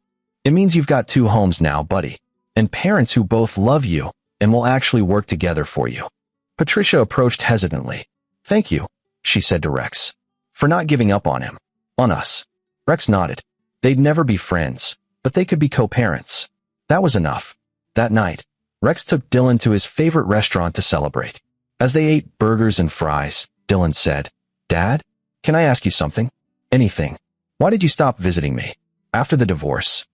It means you've got 2 homes now, buddy, and parents who both love you and will actually work together for you. Patricia approached hesitantly. Thank you, she said to Rex, for not giving up on him. On us. Rex nodded. They'd never be friends, but they could be co-parents. That was enough. That night, Rex took Dylan to his favorite restaurant to celebrate. As they ate burgers and fries, Dylan said, Dad, can I ask you something? Anything. Why did you stop visiting me? After the divorce.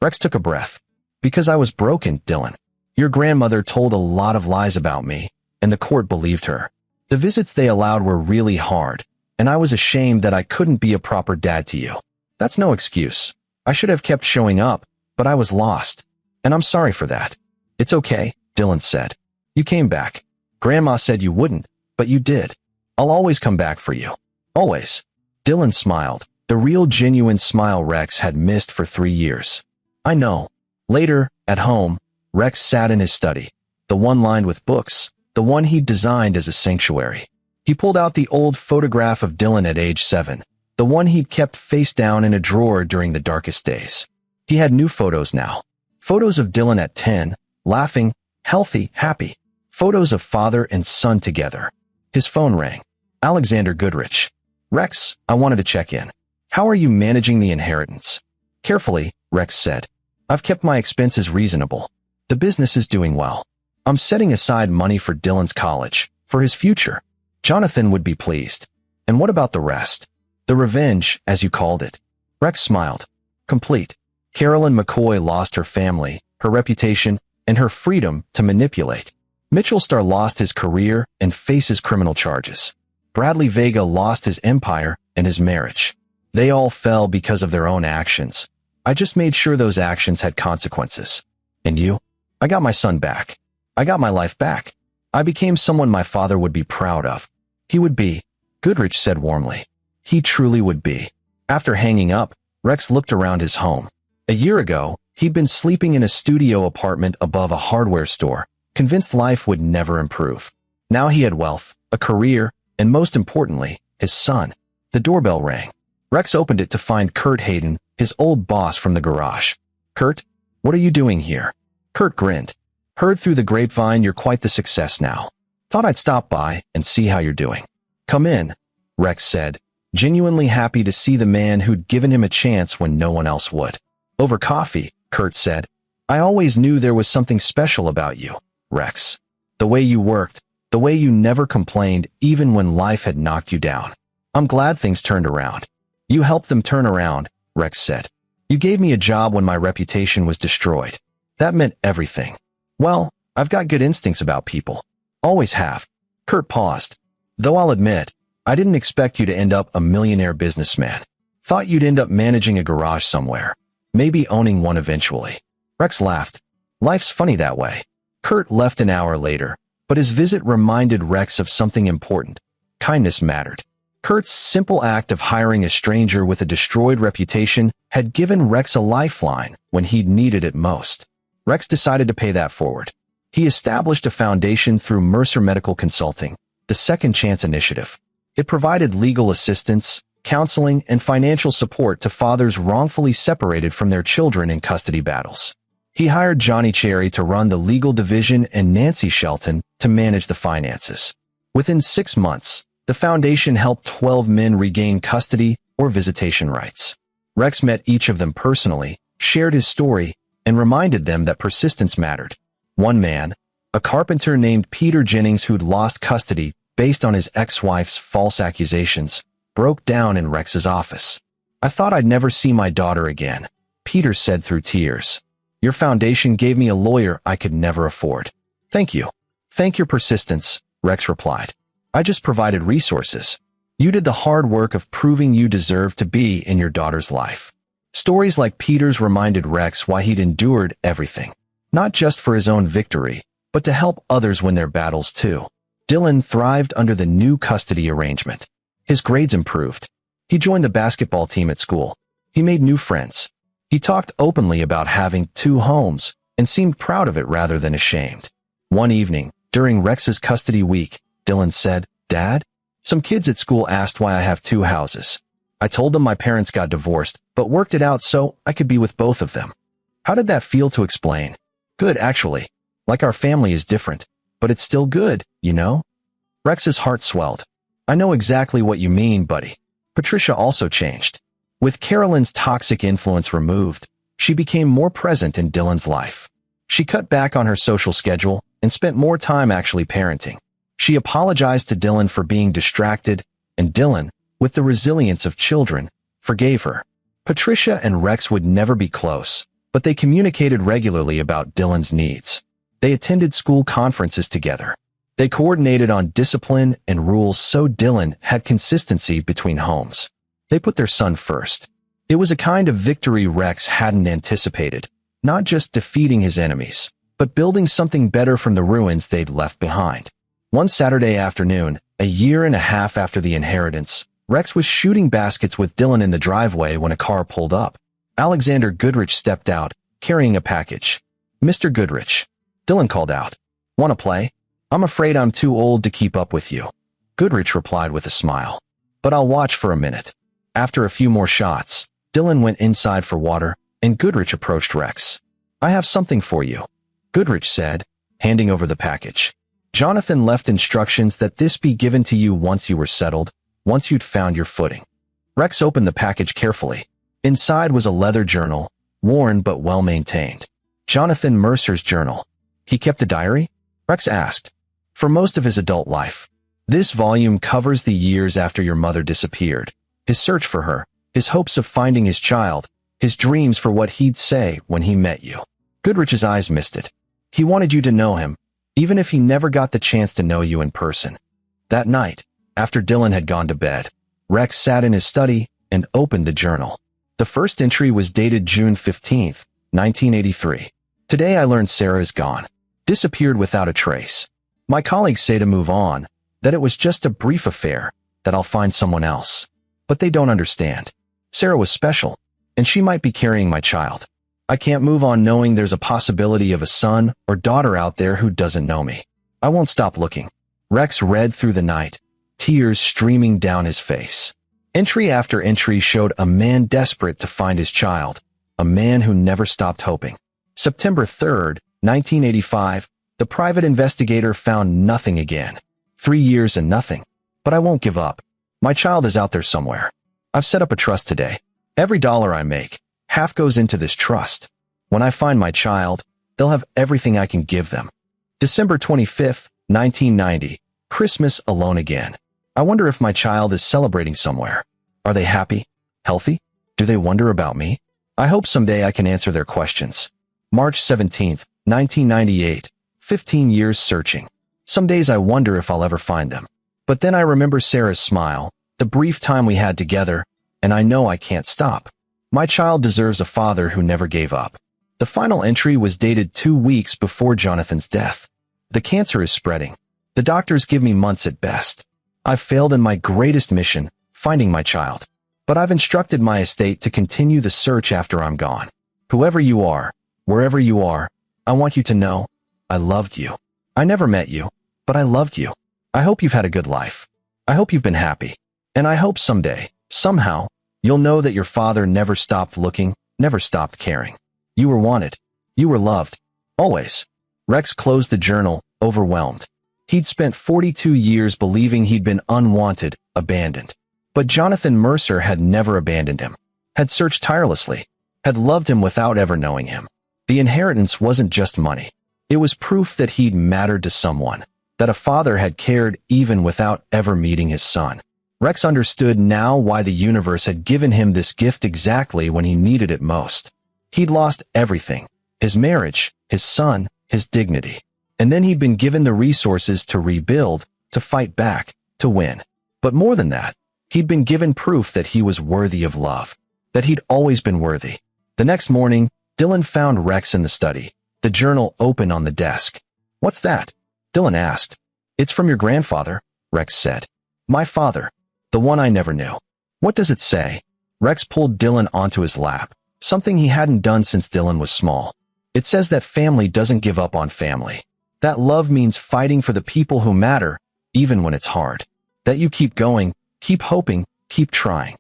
Rex took a breath. Because I was broken, Dylan. Your grandmother told a lot of lies about me, and the court believed her. The visits they allowed were really hard, and I was ashamed that I couldn't be a proper dad to you. That's no excuse. I should have kept showing up, but I was lost. And I'm sorry for that. It's okay, Dylan said. You came back. Grandma said you wouldn't, but you did. I'll always come back for you. Always. Dylan smiled, the real genuine smile Rex had missed for 3 years. I know. Later, at home, Rex sat in his study, the one lined with books, the one he'd designed as a sanctuary. He pulled out the old photograph of Dylan at age 7, the one he'd kept face down in a drawer during the darkest days. He had new photos now. Photos of Dylan at 10, laughing, healthy, happy. Photos of father and son together. His phone rang. Alexander Goodrich. Rex, I wanted to check in. How are you managing the inheritance? Carefully, Rex said. I've kept my expenses reasonable. The business is doing well. I'm setting aside money for Dylan's college, for his future. Jonathan would be pleased. And what about the rest? The revenge, as you called it. Rex smiled. Complete. Carolyn McCoy lost her family, her reputation, and her freedom to manipulate. Mitchell Starr lost his career and faces criminal charges. Bradley Vega lost his empire and his marriage. They all fell because of their own actions. I just made sure those actions had consequences. And you? I got my son back. I got my life back. I became someone my father would be proud of. He would be, Goodrich said warmly. He truly would be. After hanging up, Rex looked around his home. A year ago, he'd been sleeping in a studio apartment above a hardware store, convinced life would never improve. Now he had wealth, a career, and most importantly, his son. The doorbell rang. Rex opened it to find Kurt Hayden, his old boss from the garage. Kurt, what are you doing here? Kurt grinned. Heard through the grapevine you're quite the success now. Thought I'd stop by and see how you're doing. Come in, Rex said, genuinely happy to see the man who'd given him a chance when no one else would. Over coffee, Kurt said. I always knew there was something special about you, Rex. The way you worked, the way you never complained even when life had knocked you down. I'm glad things turned around. You helped them turn around, Rex said. You gave me a job when my reputation was destroyed. That meant everything. Well, I've got good instincts about people. Always have. Kurt paused. Though I'll admit, I didn't expect you to end up a millionaire businessman. Thought you'd end up managing a garage somewhere. Maybe owning one eventually. Rex laughed. Life's funny that way. Kurt left an hour later, but his visit reminded Rex of something important. Kindness mattered. Kurt's simple act of hiring a stranger with a destroyed reputation had given Rex a lifeline when he'd needed it most. Rex decided to pay that forward. He established a foundation through Mercer Medical Consulting, the Second Chance Initiative. It provided legal assistance, counseling, and financial support to fathers wrongfully separated from their children in custody battles. He hired Johnny Cherry to run the legal division and Nancy Shelton to manage the finances. Within 6 months, the foundation helped 12 men regain custody or visitation rights. Rex met each of them personally, shared his story, and reminded them that persistence mattered. One man, a carpenter named Peter Jennings who'd lost custody based on his ex-wife's false accusations, broke down in Rex's office. "I thought I'd never see my daughter again," Peter said through tears. "Your foundation gave me a lawyer I could never afford." "Thank you. Thank your persistence," Rex replied. "I just provided resources. You did the hard work of proving you deserve to be in your daughter's life." Stories like Peter's reminded Rex why he'd endured everything, not just for his own victory, but to help others win their battles too. Dylan thrived under the new custody arrangement. His grades improved. He joined the basketball team at school. He made new friends. He talked openly about having 2 homes and seemed proud of it rather than ashamed. One evening, during Rex's custody week, Dylan said, "Dad, some kids at school asked why I have 2 houses. I told them my parents got divorced, but worked it out so I could be with both of them." How did that feel to explain? "Good, actually. Like our family is different, but it's still good, you know?" Rex's heart swelled. "I know exactly what you mean, buddy." Patricia also changed. With Carolyn's toxic influence removed, she became more present in Dylan's life. She cut back on her social schedule and spent more time actually parenting. She apologized to Dylan for being distracted, and Dylan, with the resilience of children, forgave her. Patricia and Rex would never be close, but they communicated regularly about Dylan's needs. They attended school conferences together. They coordinated on discipline and rules so Dylan had consistency between homes. They put their son first. It was a kind of victory Rex hadn't anticipated, not just defeating his enemies, but building something better from the ruins they'd left behind. One Saturday afternoon, a year and a half after the inheritance, Rex was shooting baskets with Dylan in the driveway when a car pulled up. Alexander Goodrich stepped out, carrying a package. "Mr. Goodrich," Dylan called out. "Want to play?" "I'm afraid I'm too old to keep up with you," Goodrich replied with a smile. "But I'll watch for a minute." After a few more shots, Dylan went inside for water, and Goodrich approached Rex. "I have something for you," Goodrich said, handing over the package. "Jonathan left instructions that this be given to you once you were settled, once you'd found your footing." Rex opened the package carefully. Inside was a leather journal, worn but well-maintained. Jonathan Mercer's journal. He kept a diary? Rex asked. "For most of his adult life. This volume covers the years after your mother disappeared, his search for her, his hopes of finding his child, his dreams for what he'd say when he met you." Goodrich's eyes misted. He wanted you to know him, even if he never got the chance to know you in person. That night, after Dylan had gone to bed, Rex sat in his study and opened the journal. The first entry was dated June 15th, 1983. "Today I learned Sarah is gone. Disappeared without a trace. My colleagues say to move on, that it was just a brief affair, that I'll find someone else. But they don't understand. Sarah was special, and she might be carrying my child. I can't move on knowing there's a possibility of a son or daughter out there who doesn't know me. I won't stop looking." Rex read through the night, tears streaming down his face. Entry after entry showed a man desperate to find his child, a man who never stopped hoping. September 3rd, 1985, the private investigator found nothing again. 3 years and nothing. "But I won't give up. My child is out there somewhere. I've set up a trust today. Every dollar I make, half goes into this trust. When I find my child, they'll have everything I can give them." December 25th, 1990, Christmas alone again. "I wonder if my child is celebrating somewhere. Are they happy? Healthy? Do they wonder about me? I hope someday I can answer their questions." March 17th, 1998, 15 years searching. "Some days I wonder if I'll ever find them. But then I remember Sarah's smile, the brief time we had together, and I know I can't stop. My child deserves a father who never gave up." The final entry was dated 2 weeks before Jonathan's death. "The cancer is spreading. The doctors give me months at best. I've failed in my greatest mission, finding my child. But I've instructed my estate to continue the search after I'm gone. Whoever you are, wherever you are, I want you to know, I loved you. I never met you, but I loved you. I hope you've had a good life. I hope you've been happy. And I hope someday, somehow, you'll know that your father never stopped looking, never stopped caring. You were wanted. You were loved. Always. Rex closed the journal, overwhelmed. He'd spent 42 years believing he'd been unwanted, abandoned. But Jonathan Mercer had never abandoned him, had searched tirelessly, had loved him without ever knowing him. The inheritance wasn't just money. It was proof that he'd mattered to someone, that a father had cared even without ever meeting his son. Rex understood now why the universe had given him this gift exactly when he needed it most. He'd lost everything, his marriage, his son, his dignity. And then he'd been given the resources to rebuild, to fight back, to win. But more than that, he'd been given proof that he was worthy of love, that he'd always been worthy. The next morning, Dylan found Rex in the study, the journal open on the desk. "What's that?" Dylan asked. "It's from your grandfather," Rex said. "My father, the one I never knew." "What does it say?" Rex pulled Dylan onto his lap, something he hadn't done since Dylan was small. "It says that family doesn't give up on family. That love means fighting for the people who matter, even when it's hard. That you keep going, keep hoping, keep trying."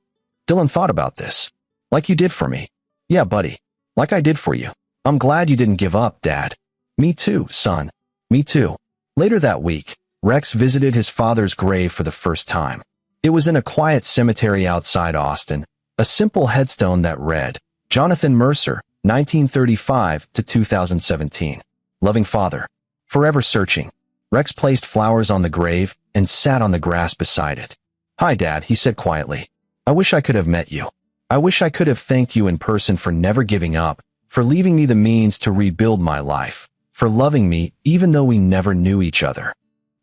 Dylan thought about this. "Like you did for me." "Yeah, buddy. Like I did for you. I'm glad you didn't give up, Dad." "Me too, son. Me too." Later that week, Rex visited his father's grave for the first time. It was in a quiet cemetery outside Austin, a simple headstone that read, "Jonathan Mercer, 1935 to 2017. Loving father. Forever searching." Rex placed flowers on the grave and sat on the grass beside it. "Hi, Dad," he said quietly. "I wish I could have met you. I wish I could have thanked you in person for never giving up, for leaving me the means to rebuild my life, for loving me even though we never knew each other."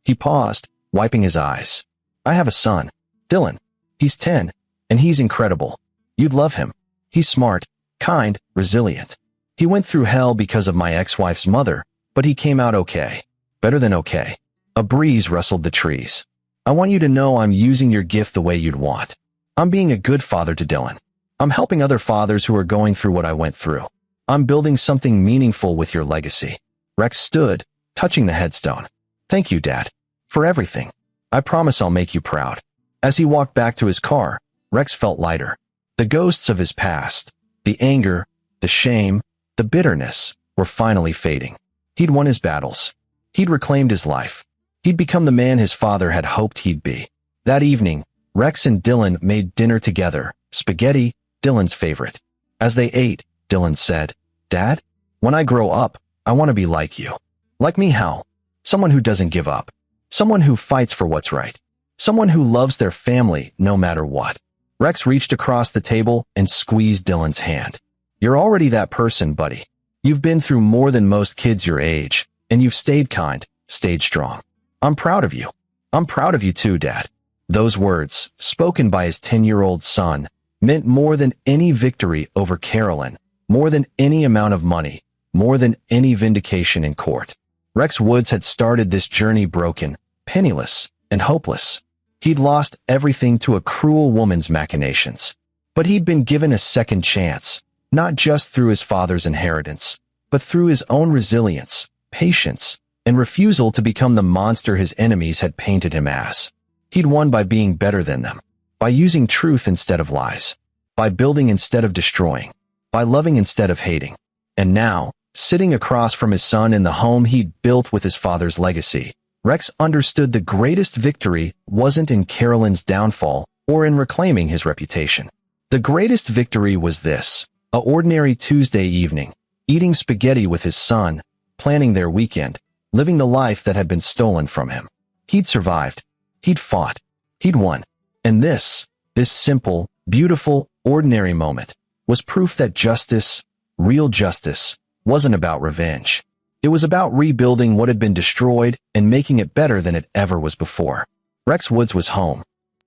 He paused, wiping his eyes. "I have a son, Dylan. He's 10, and he's incredible. You'd love him. He's smart, kind, resilient. He went through hell because of my ex-wife's mother, but he came out okay. Better than okay." A breeze rustled the trees. "I want you to know I'm using your gift the way you'd want. I'm being a good father to Dylan. I'm helping other fathers who are going through what I went through. I'm building something meaningful with your legacy." Rex stood, touching the headstone. "Thank you, Dad. For everything. I promise I'll make you proud." As he walked back to his car, Rex felt lighter. The ghosts of his past, the anger, the shame, the bitterness, were finally fading. He'd won his battles. He'd reclaimed his life. He'd become the man his father had hoped he'd be. That evening, Rex and Dylan made dinner together, spaghetti, Dylan's favorite. As they ate, Dylan said, "Dad, when I grow up, I want to be like you." "Like me how?" "Someone who doesn't give up. Someone who fights for what's right. Someone who loves their family no matter what." Rex reached across the table and squeezed Dylan's hand. "You're already that person, buddy. You've been through more than most kids your age, and you've stayed kind, stayed strong. I'm proud of you. I'm proud of you too, Dad." Those words, spoken by his 10-year-old son, meant more than any victory over Carolyn, more than any amount of money, more than any vindication in court. Rex Woods had started this journey broken, penniless, and hopeless. He'd lost everything to a cruel woman's machinations. But he'd been given a second chance, not just through his father's inheritance, but through his own resilience, patience, and refusal to become the monster his enemies had painted him as. He'd won by being better than them, by using truth instead of lies, by building instead of destroying, by loving instead of hating. And now, sitting across from his son in the home he'd built with his father's legacy, Rex understood the greatest victory wasn't in Carolyn's downfall or in reclaiming his reputation. The greatest victory was this: a ordinary Tuesday evening, eating spaghetti with his son, planning their weekend, living the life that had been stolen from him. He'd survived. He'd fought. He'd won. And this simple, beautiful, ordinary moment was proof that justice, real justice, wasn't about revenge. It was about rebuilding what had been destroyed and making it better than it ever was before. Rex Woods was home.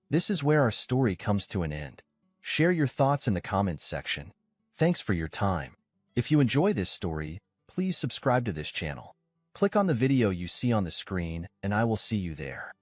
This is where our story comes to an end. Share your thoughts in the comments section. Thanks for your time. If you enjoy this story, please subscribe to this channel. Click on the video you see on the screen, and I will see you there.